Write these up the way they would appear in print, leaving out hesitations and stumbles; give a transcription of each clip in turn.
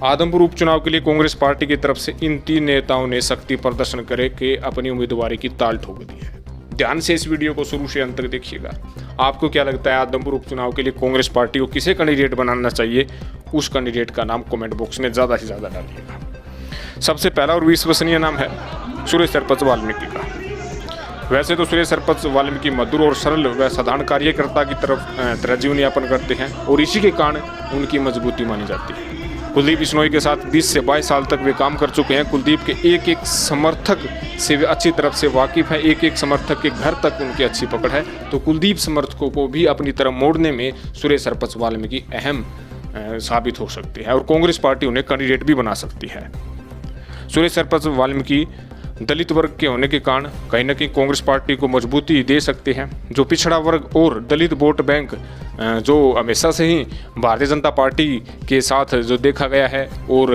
आदमपुर उपचुनाव के लिए कांग्रेस पार्टी की तरफ से इन 3 नेताओं ने शक्ति प्रदर्शन करके अपनी उम्मीदवारी की ताल ठोक दी है। ध्यान से इस वीडियो को शुरू से अंत तक देखिएगा। आपको क्या लगता है आदमपुर उपचुनाव के लिए कांग्रेस पार्टी को किसे कैंडिडेट बनाना चाहिए? उस कैंडिडेट का नाम कमेंट बॉक्स में ज़्यादा से ज़्यादा डालिएगा। सबसे पहला और विश्वसनीय नाम है सुरेश सरपंच वाल्मीकि का। वैसे तो सुरेश सरपंच वाल्मीकि मधुर और सरल व साधारण कार्यकर्ता की तरह जीवन यापन करते हैं और इसी के कारण उनकी मजबूती मानी जाती है। कुलदीप बिश्नोई के साथ 20 से 22 साल तक वे काम कर चुके हैं। कुलदीप के एक समर्थक से वे अच्छी तरफ से वाकिफ है। एक समर्थक के घर तक उनकी अच्छी पकड़ है। तो कुलदीप समर्थकों को भी अपनी तरफ मोड़ने में सुरेश सरपंच वाल्मीकि अहम साबित हो सकते हैं और कांग्रेस पार्टी उन्हें कैंडिडेट भी बना सकती है। सुरेश सरपंच वाल्मीकि दलित वर्ग के होने के कारण कहीं न कहीं कांग्रेस पार्टी को मजबूती दे सकते हैं। जो पिछड़ा वर्ग और दलित वोट बैंक जो हमेशा से ही भारतीय जनता पार्टी के साथ जो देखा गया है और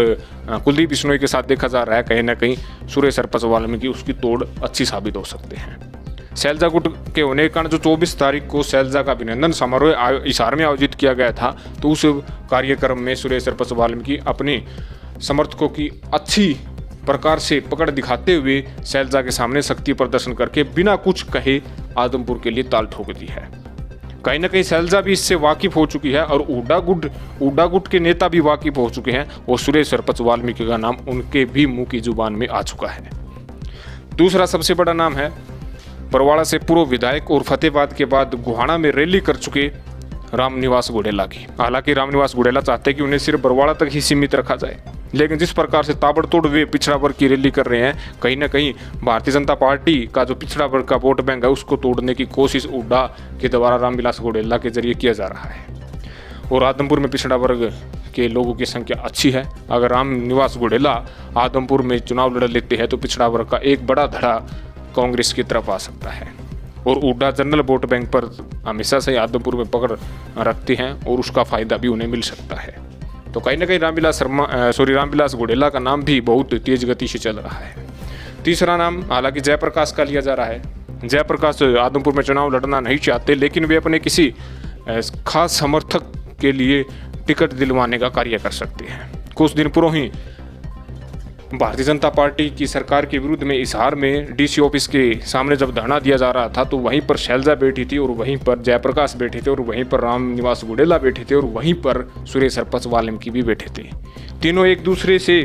कुलदीप बिश्नोई के साथ देखा जा रहा है, कहीं ना कहीं सुरेश सरपंच वाल्मीकि उसकी तोड़ अच्छी साबित हो सकते हैं। शैलजा गुट के होने के कारण जो 24 तारीख को शैलजा का अभिनंदन समारोह हिसार में आयोजित किया गया था, तो उस कार्यक्रम में सुरेश सरपंच वाल्मीकि अपने समर्थकों की अच्छी प्रकार से पकड़ दिखाते हुए शैलजा के सामने शक्ति प्रदर्शन करके बिना कुछ कहे आदमपुर के लिए ताल ठोक दी है। कहीं ना कहीं शैलजा भी इससे वाकिफ हो चुकी है और उड्डा गुट के नेता भी वाकिफ हो चुके हैं और सुरेश सरपंच वाल्मीकि का नाम उनके भी मुंह की जुबान में आ चुका है। दूसरा सबसे बड़ा नाम है बरवाड़ा से पूर्व विधायक और फतेहाबाद के बाद गोहाना में रैली कर चुके रामनिवास घोडेला की। हालांकि रामनिवास घोडेला चाहते कि उन्हें सिर्फ बरवाड़ा तक ही सीमित रखा जाए, लेकिन जिस प्रकार से ताबड़तोड़ वे पिछड़ा वर्ग की रैली कर रहे हैं, कहीं ना कहीं भारतीय जनता पार्टी का जो पिछड़ा वर्ग का वोट बैंक है उसको तोड़ने की कोशिश उड्डा के द्वारा रामविलास घोडेला के जरिए किया जा रहा है। और आदमपुर में पिछड़ा वर्ग के लोगों की संख्या अच्छी है। अगर रामनिवास घोडेला आदमपुर में चुनाव लड़ लेते हैं तो पिछड़ा वर्ग का एक बड़ा धड़ा कांग्रेस की तरफ आ सकता है और उड्डा जनरल वोट बैंक पर हमेशा से आदमपुर में पकड़ रखते हैं और उसका फायदा भी उन्हें मिल सकता है। तो कहीं ना कहीं रामविलास घोडेला का नाम भी बहुत तेज गति से चल रहा है। तीसरा नाम हालांकि जयप्रकाश का लिया जा रहा है। जयप्रकाश आदमपुर में चुनाव लड़ना नहीं चाहते, लेकिन वे अपने किसी खास समर्थक के लिए टिकट दिलवाने का कार्य कर सकते हैं। कुछ दिन पूर्व ही भारतीय जनता पार्टी की सरकार के विरुद्ध में हिसार में डीसी ऑफिस के सामने जब धरना दिया जा रहा था, तो वहीं पर शैलजा बैठी थी और वहीं पर जयप्रकाश बैठे थे और वहीं पर रामनिवास घोडेला बैठे थे और वहीं पर सुरेश सरपंच वाल्मीकि भी बैठे थे। तीनों एक दूसरे से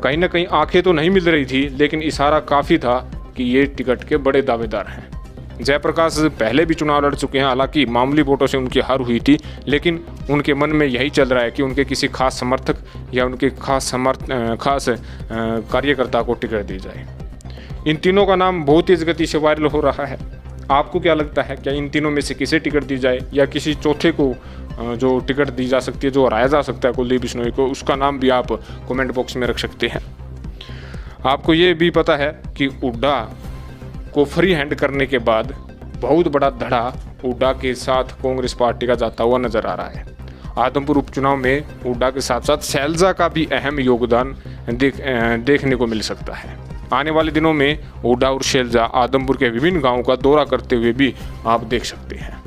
कहीं ना कहीं आंखें तो नहीं मिल रही थी, लेकिन इशारा काफ़ी था कि ये टिकट के बड़े दावेदार हैं। जयप्रकाश पहले भी चुनाव लड़ चुके हैं, हालांकि मामूली वोटों से उनकी हार हुई थी, लेकिन उनके मन में यही चल रहा है कि उनके किसी खास समर्थक या उनके खास कार्यकर्ता को टिकट दी जाए। इन तीनों का नाम बहुत तेज गति से वायरल हो रहा है। आपको क्या लगता है, क्या इन तीनों में से किसे टिकट दी जाए या किसी चौथे को जो टिकट दी जा सकती है, जो हराया जा सकता है कुलदीप बिश्नोई को, उसका नाम भी आप कमेंट बॉक्स में रख सकते हैं। आपको ये भी पता है कि उड्डा को फ्री हैंड करने के बाद बहुत बड़ा धड़ा उड्डा के साथ कांग्रेस पार्टी का जाता हुआ नजर आ रहा है। आदमपुर उपचुनाव में उड्डा के साथ साथ शैलजा का भी अहम योगदान देखने को मिल सकता है। आने वाले दिनों में उड्डा और शैलजा आदमपुर के विभिन्न गांवों का दौरा करते हुए भी आप देख सकते हैं।